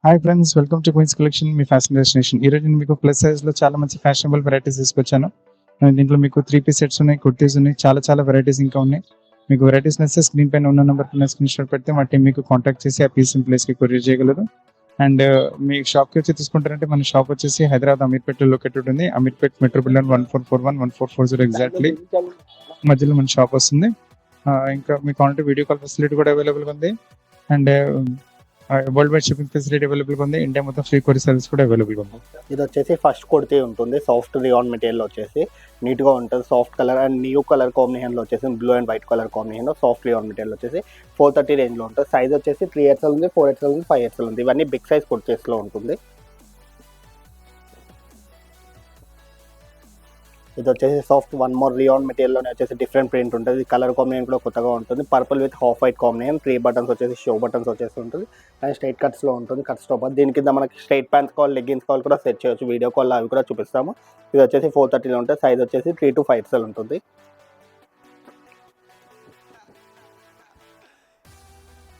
Hi friends, welcome to Queens Collection, మీ fashion destination. ఈరోజు నేను మీకు ప్లస్ సైజ్లో చాలా మంచి ఫ్యాషనబుల్ వెరైటీస్ తీసుకొచ్చాను. దీంట్లో మీకు 3 పీస్ సెట్స్ ఉన్నాయి, కుర్తీస్ ఉన్నాయి, చాలా వెరైటీస్ ఇంకా ఉన్నాయి. మీకు వెరైటీస్ నచ్చితే స్క్రీన్ పైన ఉన్న నెంబర్ పైన స్క్రీన్ షాట్ పెడితే మా టీం మీకు కాంటాక్ట్ చేసి ఆ పీస్ ప్లేస్కి కొరియర్ చేయగలరు. అండ్ మీ షాప్కి వచ్చి తీసుకుంటారంటే మన షాప్ వచ్చేసి హైదరాబాద్ అమీర్పేటలో లొకేటెడ్ ఉంది. అమీర్పేట్ మెట్రో బిల్డింగ్ 1441-1440 ఎగ్జాక్ట్లీ మధ్యలో మన షాప్ వస్తుంది. ఇంకా మీ కాంటాక్ట్ వీడియో కాల్ ఫెసిలిటీ కూడా అవైలబుల్గా ఉంది. And world wide shipping facility అవైలబుల్గా ఉంది. ఇండియా మొత్తం ఫ్రీ కొరియర్ సర్వీస్ కూడా అవైలబుల్గా ఉంది. ఇది వచ్చేసి ఫస్ట్ కుర్తీ ఉంటుంది. సాఫ్ట్ రియాన్ మెటీరియల్ వచ్చేసి నీట్గా ఉంటుంది. Soft colour and new colour కాంబినేషన్లో వచ్చేసి బ్లూ అండ్ వైట్ కలర్ కాంబినేషన్లో సాఫ్ట్ రియాన్ మెటీరియల్ వచ్చేసి 430 రేంజ్లో ఉంటుంది. సైజ్ వచ్చేసి 3XL ఉంది, 4XL ఉంది, 5XL ఉంది. ఇవన్నీ బిగ్ సైజ్ కుర్తీస్లో ఉంటుంది. ఇది వచ్చేసి సాఫ్ట్ వన్ మోర్ రియాన్ మెటీరియల్లోనే వచ్చేసి డిఫరెంట్ ప్రింట్ ఉంటుంది. కలర్ కాంబినేషన్ కూడా కొత్తగా ఉంటుంది. Purple with half white combination, 3 buttons వచ్చేసి షో బటన్స్ వచ్చేసి ఉంటుంది. అండ్ స్ట్రైట్ కట్స్లో ఉంటుంది. కట్స్ టాప్ దీని కింద మనకి స్ట్రైట్ ప్యాంట్స్ కావాలి, లెగ్గిన్స్ కావాలి కూడా సెట్ చేయొచ్చు. వీడియో కాల్ అవి కూడా చూపిస్తాము. ఇది వచ్చేసి 430లో ఉంటుంది. సైజ్ వచ్చేసి 3 to 5XL ఉంటుంది.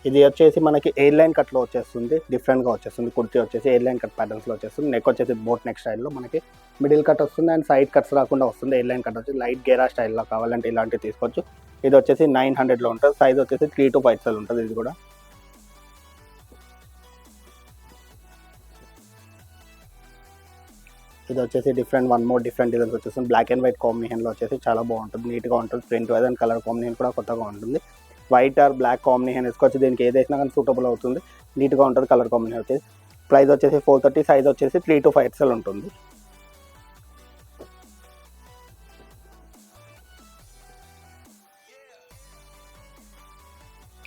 ఇది వచ్చేసి మనకి ఎయిర్ లైన్ కట్లో వచ్చేస్తుంది. డిఫరెంట్గా వచ్చేస్తుంది. కుర్తీ వచ్చేసి ఎయిర్ లైన్ కట్ ప్యాటర్న్స్లో వచ్చేస్తుంది. నెక్ వచ్చేసి బోట్ నెక్ స్టైల్లో మనకి మిడిల్ కట్ వస్తుంది అండ్ సైడ్ కట్స్ రాకుండా వస్తుంది. ఎయిర్ లైన్ కట్ వచ్చి లైట్ గేరా స్టైల్లో కావాలంటే ఇలాంటివి తీసుకోవచ్చు. ఇది వచ్చేసి 900లో ఉంటుంది. సైజ్ వచ్చేసి 3 to 5XL ఉంటుంది. ఇది కూడా ఇది వచ్చేసి different one more different designs వచ్చేస్తుంది. బ్లాక్ అండ్ వైట్ కాంబినేషన్లో వచ్చేసి చాలా బాగుంటుంది. నీట్గా ఉంటుంది. Print wise and colour combination కూడా కొత్తగా ఉంటుంది. వైట్ ఆర్ బ్లాక్ కాంబినేషన్ వేసుకోవచ్చు. దీనికి ఏది వేసినా కానీ సూటబుల్ అవుతుంది. నీట్గా ఉంటుంది. కలర్ కాంబినేషన్ వచ్చేసి ప్రైస్ వచ్చేసి 430. సైజ్ వచ్చేసి 3 to 5XL ఉంటుంది.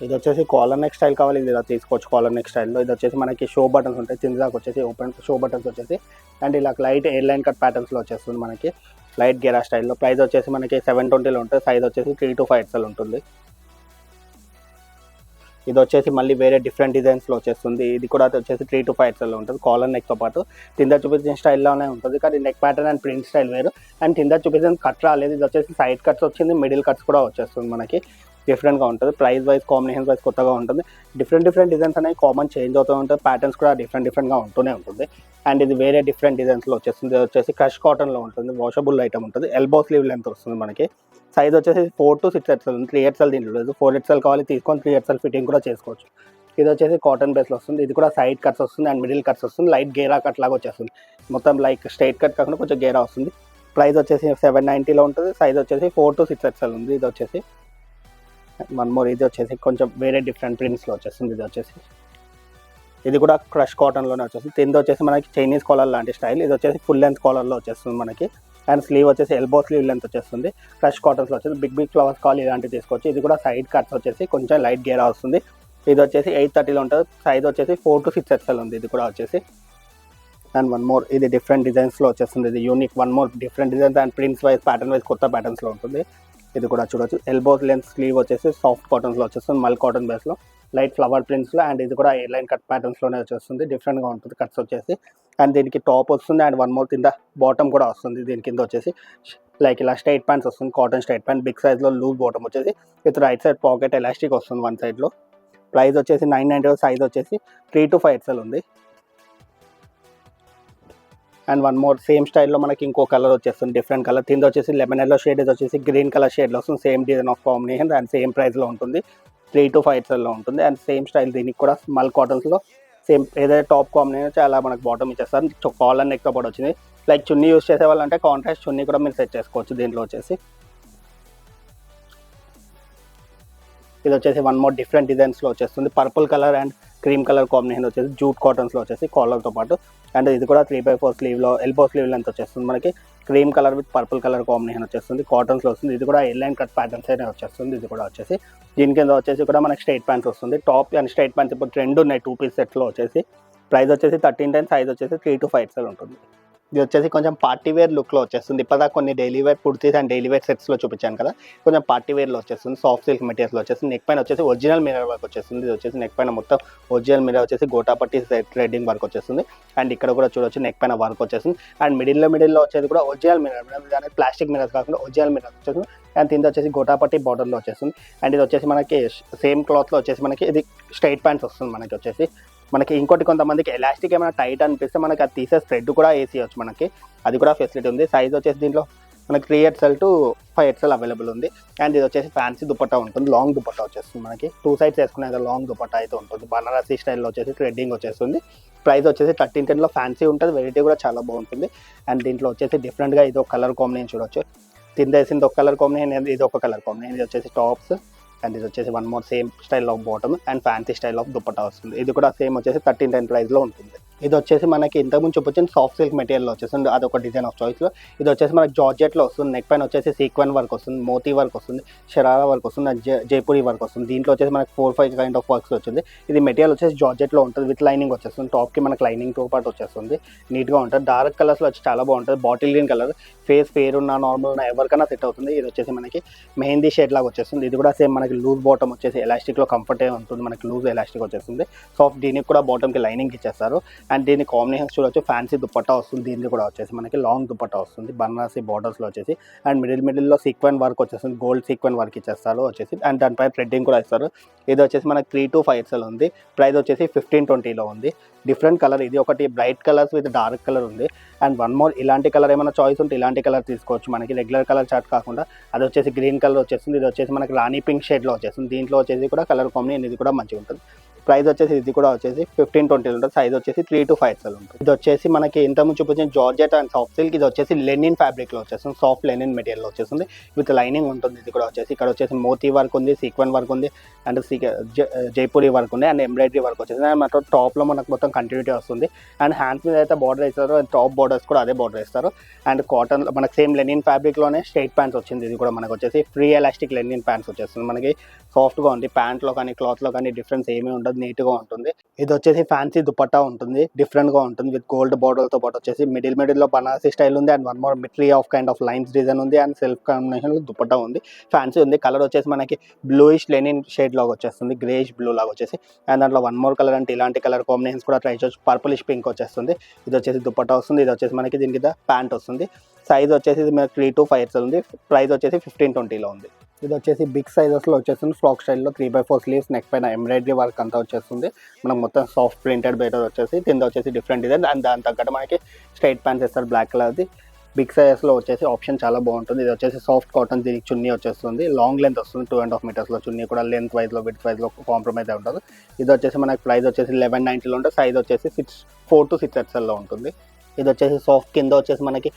ఇది వచ్చేసి కాలర్ నెక్ స్టైల్ కావాలి, ఇది ఇలా తీసుకోవచ్చు. కాలర్ నెక్ స్టైల్లో ఇది వచ్చేసి మనకి షో బటన్స్ ఉంటాయి. కిందకి వచ్చేసి ఓపెన్ షో బటన్స్ వచ్చేసి అండ్ ఇలా లైట్ ఎయిర్ లైన్ కట్ ప్యాటర్న్స్లో వచ్చేస్తుంది మనకి లైట్ గెరా స్టైల్లో. ప్రైస్ వచ్చేసి మనకి 720లో ఉంటుంది. సైజ్ వచ్చేసి 3 to 5XL ఉంటుంది. ఇది వచ్చేసి మళ్ళీ వేరే డిఫరెంట్ డిజైన్స్లో వచ్చేస్తుంది. ఇది కూడా వచ్చేసి 3 to 5XL ఉంటుంది. కాలర్ నెక్తో పాటు కింద చూపించిన స్టైల్లోనే ఉంటుంది, కానీ neck pattern and print style వేరు. అండ్ కింద చూపించిన కట్ రాలేదు. ఇది వచ్చేసి సైడ్ కట్స్ వచ్చింది, మిడిల్ కట్స్ కూడా వచ్చేస్తుంది. మనకి డిఫరెంట్గా ఉంటుంది. ప్రైస్ వైజ్ కాంబినేషన్ వైజ్ కొత్తగా ఉంటుంది. డిఫరెంట్ డిజైన్స్ అనేవి కామన్ చేంజ్ అవుతూ ఉంటుంది. ప్యాటర్న్స్ కూడా డిఫరెంట్గా ఉంటూనే ఉంటుంది. అండ్ ఇది వేరే డిఫరెంట్ డిజైన్స్లో వచ్చేస్తుంది. ఇది వచ్చేసి క్రష్ కాటన్లో ఉంటుంది. వాషబుల్ ఐటమ్ ఉంటుంది. ఎల్బో స్లీవ్ లెంత్ వస్తుంది మనకి. సైజ్ వచ్చేసి 4 to 6XL ఉంది. 3XL దీంట్లో లేదు. 4XL కావాలి తీసుకొని 3XL ఫిట్టింగ్ కూడా చేసుకోవచ్చు. ఇది వచ్చేసి కాటన్ బేస్లో వస్తుంది. ఇది కూడా సైడ్ కట్స్ వస్తుంది అండ్ మిడిల్ కట్స్ వస్తుంది. లైట్ గేరా కట్ లాగా వచ్చేస్తుంది. మొత్తం లైక్ స్ట్రైట్ కట్ కాకుండా కొంచెం గేరా వస్తుంది. ప్రైస్ వచ్చేసి 790లో ఉంటుంది. సైజ్ వచ్చేసి 4 to 6XL ఉంది. ఇది వచ్చేసి వన్ మోర్ ఇది వచ్చేసి కొంచెం వేరే డిఫరెంట్ ప్రింట్స్లో వచ్చేస్తుంది. ఇది కూడా క్రష్ కాటన్లోనే వచ్చేస్తుంది. కింద వచ్చేసి మనకి చైనీస్ కాలర్ లాంటి స్టైల్. ఇది వచ్చేసి ఫుల్ లెంత్ కాలర్లో వచ్చేస్తుంది మనకి. అండ్ స్లీవ్ వచ్చేసి ఎల్బో స్లీవ్ లెంత్ వచ్చేస్తుంది. క్రష్ కాటన్స్లో వచ్చేసి బిగ్ ఫ్లవర్స్ కావాలి ఇలాంటివి తీసుకోవచ్చు. ఇది కూడా సైడ్ కట్స్ వచ్చేసి కొంచెం లైట్ గేరా వస్తుంది. ఇది వచ్చేసి 830లో ఉంటుంది. సైజ్ వచ్చేసి 4 to 6XL ఉంది. ఇది కూడా వచ్చేసి అండ్ వన్ మోర్ ఇది డిఫరెంట్ డిజైన్స్లో వచ్చేస్తుంది. ఇది unique one more different designs and prints wise pattern wise కొత్త ప్యాటర్న్స్లో ఉంటుంది. ఇది కూడా చూడవచ్చు. ఎల్బో లెంత్ స్లీవ్ వచ్చేసి సాఫ్ట్ కాటన్స్లో వచ్చేస్తుంది. మల్ కాటన్ బేస్లో లైట్ ఫ్లవర్ ప్రింట్స్లో. అండ్ ఇది కూడా ఎయిర్ లైన్ కట్ ప్యాటర్న్స్లోనే వచ్చేస్తుంది. డిఫరెంట్గా ఉంటుంది కట్స్ వచ్చేసి. అండ్ దీనికి టాప్ వస్తుంది అండ్ వన్ మోర్ కింద బాటమ్ కూడా వస్తుంది. దీని కింద వచ్చేసి లైక్ ఇలా స్ట్రైట్ ప్యాంట్స్ వస్తుంది. కాటన్ స్ట్రైట్ ప్యాంట్ బిగ్ సైజ్లో లూజ్ బాటమ్ వచ్చేసి with right side pocket elastic వస్తుంది వన్ సైడ్లో. ప్రైస్ వచ్చేసి 990. సైజ్ వచ్చేసి 3 to 5XL ఉంది. అండ్ వన్ మోర్ సేమ్ స్టైల్లో మనకి ఇంకో కలర్ వచ్చేస్తుంది. డిఫరెంట్ కలర్ కింద వచ్చేసి లెమన్ ఎల్లో షేడ్, ఇది వచ్చేసి గ్రీన్ కలర్ షేడ్లో వస్తుంది. Same design of combination and same ప్రైస్లో ఉంటుంది. 3 to 5XL ఉంటుంది. అండ్ సేమ్ స్టైల్ దీనికి కూడా స్మాల్ కాటన్స్లో సేమ్ ఏదైతే టాప్ కాంబినేషన్ చాలా మనకు బాటమ్ ఇచ్చేస్తారు. కాలర్ నెక్తో పాటు వచ్చింది. లైక్ చున్నీ యూస్ చేసే వాళ్ళంటే కాంట్రాస్ట్ చున్నీ కూడా మీరు సెట్ చేసుకోవచ్చు దీంట్లో వచ్చేసి. ఇది వచ్చేసి వన్ మోర్ డిఫరెంట్ డిజైన్స్లో వచ్చేస్తుంది. Purple colour and cream colour combination వచ్చేసి జూట్ కాటన్స్లో వచ్చేసి కాలర్తో పాటు. అండ్ ఇది కూడా 3/4 స్లీవ్లో ఎల్బో స్లీవ్ లెంత్ వచ్చేస్తుంది మనకి. Cream colour with purple colour combination వచ్చేస్తుంది. కాటన్స్లో వస్తుంది. ఇది కూడా ఎయిర్ లైన్ కట్ ప్యాటర్న్స్ అయినా వచ్చేస్తుంది. ఇది కూడా వచ్చేసి దీని కింద వచ్చేసి కూడా మనకి స్ట్రైట్ ప్యాంట్స్ వస్తుంది. టాప్ అండ్ స్ట్రైట్ ప్యాంట్స్ ఇప్పుడు ట్రెండ్ ఉన్నాయి 2 పీస్ సెట్స్లో వచ్చేసి. ప్రైస్ వచ్చేసి 1310. సైజ్ వచ్చేసి 3 to 5XL ఉంటుంది. ఇది వచ్చేసి కొంచెం పార్టీ వేర్ లుక్లో వచ్చేస్తుంది. ఇప్పటిదాకా కొన్ని daily wear kurtis and daily wear సెట్స్లో చూపించాను కదా, కొంచెం పార్టీ వేర్లో వచ్చేస్తుంది. సాఫ్ట్ సిల్క్ మెటీరియల్స్లో వచ్చేస్తుంది. నెక్ పైన వచ్చేసి ఒరిజినల్ మిర్రర్ వర్క్ వచ్చేస్తుంది. ఇది వచ్చేసి నెక్ పైన మొత్తం ఒరిజినల్ మిర్రర్ వచ్చేసి గోటాపట్టి థ్రెడ్డింగ్ వర్క్ వచ్చేస్తుంది. అండ్ ఇక్కడ కూడా చూడవచ్చు నెక్ పైన వర్క్ వచ్చేస్తుంది. అండ్ మిడిల్లో వచ్చేది కూడా ఒరిజినల్ మిర్రర్ అనేది ప్లాస్టిక్ మిర్రర్స్ కాకుండా ఒరిజినల్ మిర్రర్ వచ్చేస్తుంది. అండ్ కింద వచ్చేసి గోటాపట్టి బార్డర్లో వచ్చేస్తుంది. అండ్ ఇది వచ్చేసి మనకి సేమ్ క్లాత్లో వచ్చేసి మనకి ఇది స్ట్రైట్ ప్యాంట్స్ వస్తుంది మనకి వచ్చేసి. మనకి ఇంకోటి కొంతమందికి ఎలాస్టిక్ ఏమైనా టైట్ అనిపిస్తే మనకి అది తీసే థ్రెడ్ కూడా వేసేయచ్చు మనకి, అది కూడా ఫెసిలిటీ ఉంది. సైజ్ వచ్చేసి దీంట్లో మనకి 3XL to 5XL అవైలబుల్ ఉంది. అండ్ ఇది వచ్చేసి ఫ్యాన్సీ దుపట్టా ఉంటుంది, లాంగ్ దుపట్టా వచ్చేస్తుంది మనకి 2 సైడ్స్ వేసుకునే లాంగ్ దుపట్టా అయితే ఉంటుంది. బనారసీ స్టైల్లో వచ్చేసి థ్రెడ్డింగ్ వచ్చేస్తుంది. ప్రైస్ వచ్చేసి 1310లో ఫ్యాన్సీ ఉంటుంది, వెరైటీ కూడా చాలా బాగుంటుంది. అండ్ దీంట్లో వచ్చేసి డిఫరెంట్గా ఇది ఒక కలర్ కాంబినేషన్ చూడొచ్చు, కింద వేసింది ఒక కలర్ కాంబినేషన్, ఇది ఒక కలర్ కాంబినేషన్. ఇది వచ్చేసి టాప్స్ అండ్ ఇది వచ్చేసి one more same style of bottom and fancy style of dupatta వస్తుంది. ఇది కూడా సేమ్ వచ్చేసి 1310 ప్రైస్లో ఉంటుంది. ఇది వచ్చేసి మనకి ఇంతకుముందు చూపించిన సాఫ్ట్ సిల్క్ మెటీరియల్ వచ్చేస్తుంది, అదొక డిజైన్ ఆఫ్ చాయిస్లో. ఇది వచ్చేసి మనకి జార్జెట్లో వస్తుంది, నెక్ పైన వచ్చేసి సీక్వెన్ వర్క్ వస్తుంది, మోతీ వర్క్ వస్తుంది, షరారా వర్క్ వస్తుంది అండ్ జైపూరి వర్క్ వస్తుంది. దీంట్లో వచ్చేసి మనకి 4-5 కైండ్ ఆఫ్ వర్క్స్ వచ్చింది. ఇది మెటీరియల్ వచ్చేసి జార్జెట్లో ఉంటుంది, విత్ లైనింగ్ వచ్చేస్తుంది. టాప్కి మనకి లైనింగ్తో పాటు వచ్చేస్తుంది, నీట్గా ఉంటుంది. డార్క్ కలర్స్లో వచ్చి చాలా బాగుంటుంది, బాటిల్ గ్రీన్ కలర్, ఫేస్ పేరు ఉన్న నార్మల్ ఉన్న ఎవరికైనా సెట్ అవుతుంది. ఇది వచ్చేసి మనకి మెహందీ షేడ్ లాగా వచ్చేస్తుంది. ఇది కూడా సేమ్ మనకి లూజ్ బాటమ్ వచ్చేసి ఎలాస్టిక్లో కంఫర్టే ఉంటుంది, మనకి లూజ్ ఎలాస్టిక్ వచ్చేస్తుంది. సాఫ్ట్ దీనికి కూడా బాటమ్కి లైనింగ్ ఇచ్చేస్తారు. అండ్ దీని కాంబినేషన్ చూడొచ్చు, ఫ్యాన్సీ దుపట్టా వస్తుంది. దీనికి కూడా వచ్చేసి మనకి లాంగ్ దుపట్టా వస్తుంది, బనారసీ బార్డర్స్లో వచ్చేసి. అండ్ మిడిల్లో సీక్వెన్ వర్క్ వచ్చేస్తుంది, గోల్డ్ సీక్వెన్ వర్క్ ఇచ్చేస్తారు వచ్చేసి. అండ్ దానిపై థ్రెడ్డింగ్ కూడా ఇస్తారు. ఇది వచ్చేసి మనకి 3 to 5XL ఉంది, ప్రైస్ వచ్చేసి 1520లో ఉంది. డిఫరెంట్ కలర్, ఇది ఒకటి bright colours with dark colour ఉంది. అండ్ వన్ మోర్ ఇలాంటి కలర్ ఏమైనా చాయిస్ ఉంటే ఇలాంటి కలర్ తీసుకోవచ్చు, మనకి రెగ్యులర్ కలర్ చార్ట్ కాకుండా. అది వచ్చేసి గ్రీన్ కలర్ వచ్చేస్తుంది. ఇది వచ్చేసి మనకి రాణి పింక్ షేడ్లో వచ్చేస్తుంది. దీంట్లో వచ్చేసి కూడా కలర్ కాంబినేషన్ ఇది కూడా మంచిగా ఉంటుంది. ప్రైస్ వచ్చేసి ఇది కూడా వచ్చేసి 1520 ఉంటుంది. సైజ్ వచ్చేసి 3 to 5XL ఉంటుంది. ఇది వచ్చేసి మనకి ఇంతకుముందు చూపించిన జార్జెట్ అండ్ సాఫ్ట్ సిల్క్. ఇది వచ్చేసి లెనిన్ ఫ్యాబ్రిక్లో వచ్చేస్తుంది, సాఫ్ట్ లెనిన్ మెటీరియల్ వచ్చేస్తుంది, విత్ లైనింగ్ ఉంటుంది. ఇది కూడా వచ్చేసి ఇక్కడ వచ్చేసి మోతీ వర్క్ ఉంది, సీక్వెన్ వర్క్ ఉంది అండ్ జైపూరి వర్క్ ఉంది అండ్ ఎంబ్రాయిడరీ వర్క్ వచ్చేసి. అండ్ మన టాప్లో మనకు మొత్తం కంటిన్యూటీ వస్తుంది. అండ్ హ్యాండ్స్ మీద అయితే బార్డర్ ఇస్తారు, అండ్ టాప్ బార్డర్స్ కూడా అదే బార్డర్ ఇస్తారు. అండ్ కాటన్ మనకి సేమ్ లెనిన్ ఫ్యాబ్రిక్లోనే స్ట్రైట్ ప్యాంట్స్ వచ్చింది. ఇది కూడా మనకు వచ్చేసి ఫ్రీ ఎలాస్టిక్ లెనిన్ ప్యాంట్స్ వచ్చేస్తుంది, మనకి సాఫ్ట్గా ఉంది. ప్యాంట్లో కానీ క్లాత్లో కానీ డిఫరెన్స్ ఏమీ ఉండదు, నీట్గా ఉంటుంది. ఇది వచ్చేసి ఫ్యాన్సీ దుపట్టా ఉంటుంది, డిఫరెంట్గా ఉంటుంది, విత్ గోల్డ్ బార్డర్తో పాటు వచ్చేసి మిడిల్లో బనారసీ స్టైల్ ఉంది. And one more మిట్రీ of kind of lines design ఉంది. అండ్ సెల్ఫ్ కాంబినేషన్ దుపట్టా ఉంది, ఫ్యాన్సీ ఉంది. కలర్ వచ్చేసి మనకి బ్లూయిష్ లెనిన్ షేడ్ లాగా వచ్చేస్తుంది, గ్రేష్ బ్లూ లాగా వచ్చేసి. అండ్ దాంట్లో వన్ మోర్ కలర్ అంటే ఇలాంటి కలర్ కాంబినేషన్స్ కూడా ట్రై చేయొచ్చు. పర్పులిష్ పింక్ వచ్చేస్తుంది. ఇది వచ్చేసి దుపట్టా వస్తుంది. ఇది వచ్చేసి మనకి దీని కింద ప్యాంట్ వస్తుంది. సైజ్ వచ్చేసి మనకి 3 to 5XL ఉంది. ప్రైస్ వచ్చేసి 1520లో ఉంది. ఇది వచ్చేసి బిగ్ సైజెస్లో వచ్చేస్తుంది, ఫ్రాక్ స్టైల్లో 3/4 స్లీవ్స్, నెక్ పైన ఎంబ్రాయిడరీ వర్క్ అంతా వచ్చేస్తుంది. మనకు మొత్తం సాఫ్ట్ ప్రింటెడ్ బెటర్ వచ్చేసి, కింద వచ్చేసి డిఫరెంట్ డిజైన్. అండ్ దాని తగ్గట్టు మనకి స్ట్రైట్ ప్యాంట్స్ ఇస్తారు బ్లాక్ కలర్ది. బిగ్ సైజెస్లో వచ్చేసి ఆప్షన్ చాలా బాగుంటుంది. ఇది వచ్చేసి సాఫ్ట్ కాటన్, దీనికి చున్నీ వచ్చేస్తుంది, లాంగ్ లెంత్ వస్తుంది, 2.5 మీటర్స్లో చున్నీ కూడా. లెంత్ వైజ్లో విడ్త్ వైజ్లో కాంప్రమైజ్ అయి ఉంటుంది. ఇది వచ్చేసి మనకి ప్రైస్ వచ్చేసి 1190లో ఉంటుంది. సైజ్ వచ్చేసి 4 to 6XLలో ఉంటుంది. ఇది వచ్చేసి సాఫ్ట్, కింద వచ్చేసి మనకి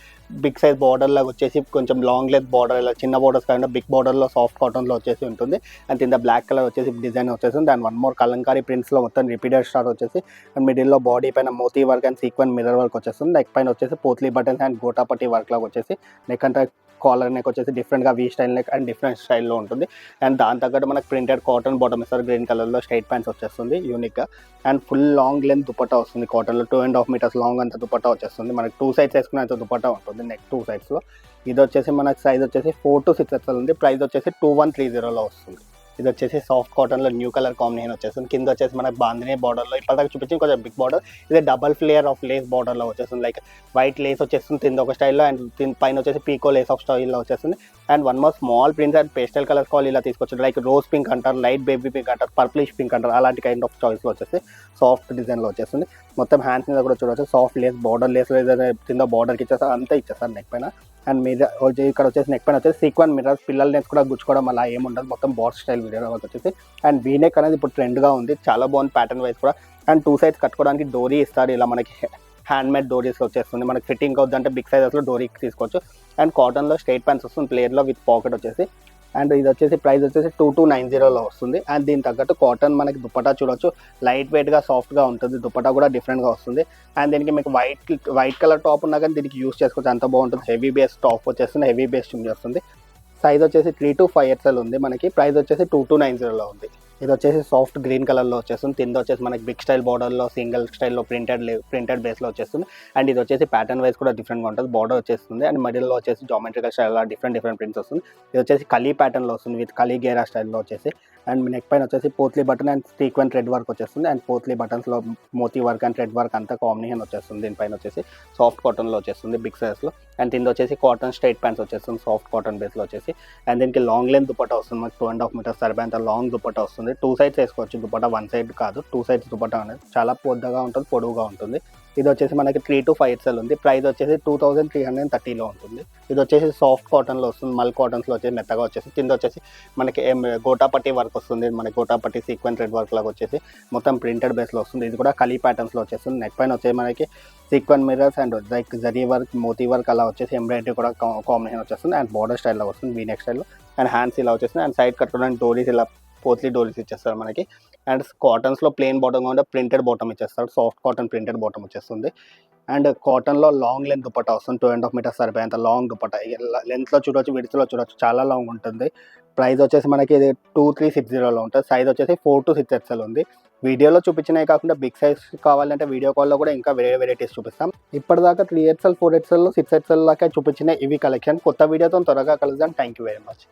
బిగ్ సైజ్ బార్డర్ లాగా వచ్చేసి కొంచెం లాంగ్ లెంత్ బార్డర్, ఇలా చిన్న బార్డర్స్ కాకుండా బిగ్ బార్డర్లో సాఫ్ట్ కాటన్లో వచ్చేసి ఉంటుంది. అండ్ కింద బ్లాక్ కలర్ వచ్చేసి డిజైన్ వచ్చేసింది. దాని వన్ మోర్ కలంకారీ ప్రింట్స్లో మొత్తం రిపీటెడ్ స్టార్ వచ్చేసి. అండ్ మిడిల్లో బాడీ పైన moti work and sequin mirror work వచ్చేస్తుంది. నెక్ పైన వచ్చేసి potli buttons and gota patti work లాగా వచ్చేసి. నెక్ అంటే కాలర్ నెక్ వచ్చేసి డిఫరెంట్గా V style neck and different స్టైల్లో ఉంటుంది. అండ్ దాని తగ్గట్టు మనకు ప్రింటెడ్ కాటన్ బాటమ్ ఇస్తారు, గ్రీన్ కలర్లో స్ట్రైట్ ప్యాంట్స్ వచ్చేస్తుంది యూనిక్గా. And full long length dupatta వస్తుంది, కాటన్లో 2.5 మీటర్స్ లాంగ్ అంత దుపట్టా వచ్చేస్తుంది. మనకి 2 సైడ్స్ వేసుకునే అంత దుపట్టా ఉంటుంది, నెక్ 2 సైడ్స్లో. ఇది వచ్చేసి మనకి సైజ్ వచ్చేసి 4 to 6XL ఉంది. ప్రైస్ వచ్చేసి 2130లో వస్తుంది. ఇది వచ్చేసి సాఫ్ట్ కాటన్లో న్యూ కలర్ కాంబినేషన్ వచ్చేస్తుంది. కింద వచ్చేసి మనకి బాందినీ బార్డర్లో ఇప్పటిదాకా చూపించి కొంచెం బిగ్ బార్డర్, ఇది డబల్ ఫ్లేయర్ ఆఫ్ లేస్ బార్డర్లో వచ్చేస్తుంది. లైక్ వైట్ లేస్ వచ్చేస్తుంది కింద ఒక స్టైల్లో, అండ్ పైన వచ్చేసి పీకో లేస్ ఆఫ్ స్టైల్లో వచ్చేస్తుంది. And one more small prints and pastel colours call ఇలా తీసుకొచ్చారు, లైక్ రోజ్ పింక్ అంటారు, లైట్ బేబీ పింక్ అంటారు, పర్పులిష్ పింక్ అంటారు, అలాంటి కైండ్ ఆఫ్ చాయిస్లో వచ్చేసి సాఫ్ట్ డిజైన్లో వచ్చేస్తుంది. మొత్తం హ్యాండ్స్ మీద కూడా చూడవచ్చు, సాఫ్ట్ లేస్ బార్డర్ లేస్ కింద బార్డర్కి ఇచ్చేస్తారు, అంతా ఇచ్చేస్తారు నెక్ పైన. అండ్ మీద ఇక్కడ వచ్చేసి నెక్ పైన వచ్చేసి సీక్వెన్ మిర్రర్స్, పిల్లల నెక్ కూడా గుచ్చుకోవడం అలా ఏముండదు, మొత్తం బార్డర్ స్టైల్ వీడియో వచ్చేసి. అండ్ వీనెక్ అనేది ఇప్పుడు ట్రెండ్గా ఉంది, చాలా బాగుంది ప్యాటర్న్ వైజ్ కూడా. అండ్ 2 సైడ్స్ కట్టుకోవడానికి డోరీ ఇస్తారు, ఇలా మనకి హ్యాండ్మేడ్ డోరీస్ వచ్చేస్తుంది. మనకి ఫిట్టింగ్ అవుతుందంటే బిగ్ సైజెస్లో డోరీ తీసుకోవచ్చు. అండ్ కాటన్లో స్ట్రైట్ ప్యాంట్స్ వస్తుంది, ప్లేయర్లో విత్ పాకెట్ వచ్చేసి. అండ్ ఇది వచ్చేసి ప్రైస్ వచ్చేసి 2290లో వస్తుంది. అండ్ దీని తగ్గట్టు కాటన్ మనకి దుపట్టా చూడొచ్చు, లైట్ వెయిట్గా సాఫ్ట్గా ఉంటుంది, దుపట్టా కూడా డిఫరెంట్గా వస్తుంది. అండ్ దీనికి మీకు వైట్ కలర్ టాప్ ఉన్నా కానీ దీనికి యూస్ చేసుకోవచ్చు, అంత బాగుంటుంది. హెవీ బేస్ టాప్ వచ్చేస్తుంది, హెవీ బేస్ చున్నీ వస్తుంది. సైజ్ వచ్చేసి 3 to 5XL ఉంది మనకి. ప్రైస్ వచ్చేసి 2290లో ఉంది. ఇది వచ్చేసి సాఫ్ట్ గ్రీన్ కలర్లో వచ్చేస్తుంది, కింద వచ్చేసి మనకి బిగ్ స్టైల్ బార్డర్లో సింగిల్ స్టైల్లో ప్రింటెడ్ బేస్లో వచ్చేస్తుంది. అండ్ ఇది వచ్చేసి ప్యాటర్న్ వైజ్ కూడా డిఫరెంట్గా ఉంటుంది, బార్డర్ వచ్చేస్తుంది. అండ్ మిడిల్లో వచ్చేసి జామెట్రికల్ స్టైల్ డిఫరెంట్ ప్రింట్స్ వస్తుంది. ఇది వచ్చేసి కలీ ప్యాటర్న్లో వస్తుంది, విత్ కలీ గేరా స్టైల్లో వచ్చేసి. అండ్ నెక్ పైన వచ్చేసి potli button and sequence thread work వచ్చేస్తుంది. అండ్ పోత్లీ బటన్స్లో moti work and thread work అంతా కాంబినేషన్ వచ్చేస్తుంది. దీనిపైన వచ్చేసి సాఫ్ట్ కాటన్లో వచ్చేస్తుంది బిగ్ సైజ్లో. అండ్ దీని వచ్చేసి కాటన్ స్ట్రైట్ ప్యాంట్స్ వచ్చేస్తుంది సాఫ్ట్ కాటన్ బేస్లో వచ్చేసి. అండ్ దీనికి లాంగ్ లెంత్ దుపట్టా వస్తుంది, మనకి 2.5 మీటర్స్ సరిపోయేంత లాంగ్ దుపట్టా వస్తుంది. 2 సైడ్స్ వేసుకోవచ్చు దుపట్టా, 1 సైడ్ కాదు, 2 సైడ్స్ దుపట్టా అనేది చాలా పెద్దగా ఉంటుంది, పొడవుగా ఉంటుంది. ఇది వచ్చేసి మనకి 3 to 5 XL ఉంది. ప్రైస్ వచ్చేసి 2330లో ఉంటుంది. ఇది వచ్చేసి సాఫ్ట్ కాటన్లో వస్తుంది, మల్ కాటన్స్లో వచ్చేసి మెత్తగా వచ్చేసి. కింద వచ్చేసి మనకి గోటాపట్టి వర్క్ వస్తుంది, మనకి గోటాపట్టి సీక్వెన్స్ థ్రెడ్ వర్క్ లాగా వచ్చేసి మొత్తం ప్రింటెడ్ బేస్లో వస్తుంది. ఇది కూడా కలీ ప్యాటర్న్స్లో వచ్చేస్తుంది. నెక్ పైన వచ్చేసి మనకి sequins mirrors and like zari work, moti work అలా వచ్చేసి ఎంబ్రాయిడరీ కూడా కాంబినేషన్ వచ్చేస్తుంది. అండ్ బార్డర్ స్టైల్లో వస్తుంది, వీ నెక్ స్టైల్లో. అండ్ హ్యాండ్స్ ఇలా వచ్చేస్తుంది. అండ్ సైడ్ కట్టుకోవడానికి డోరీస్ ఇలా పోత్లీ డోరీస్ ఇచ్చేస్తారు మనకి. అండ్ కాటన్స్లో ప్లెయిన్ బాటమ్ కాకుండా ప్రింటెడ్ బాటమ్ ఇచ్చేస్తారు, సాఫ్ట్ కాటన్ ప్రింటెడ్ బాటమ్ వచ్చేస్తుంది. అండ్ కాటన్లో లాంగ్ లెంత్ దుపట్టా వస్తుంది, 2.5 మీటర్స్ సరిపోయేంత లాంగ్ దుపట్టా. లెంత్లో చూడొచ్చు, విడ్త్లో చూడొచ్చు, చాలా లాంగ్ ఉంటుంది. ప్రైస్ వచ్చేసి మనకి ఇది 2360లో ఉంటుంది. సైజ్ వచ్చేసి 4 to 6 XL ఉంది. వీడియోలో చూపించినవి కాకుండా బిగ్ సైజ్ కావాలంటే వీడియో కాల్లో కూడా ఇంకా వేరే వెరైటీస్ చూపిస్తాం. ఇప్పటిదాకా 3 XL, 4 XL, 6 XL దాకా చూపించిన ఇవి కలెక్షన్. కొత్త వీడియోతో త్వరగా కలుద్దాం. Thank you very much.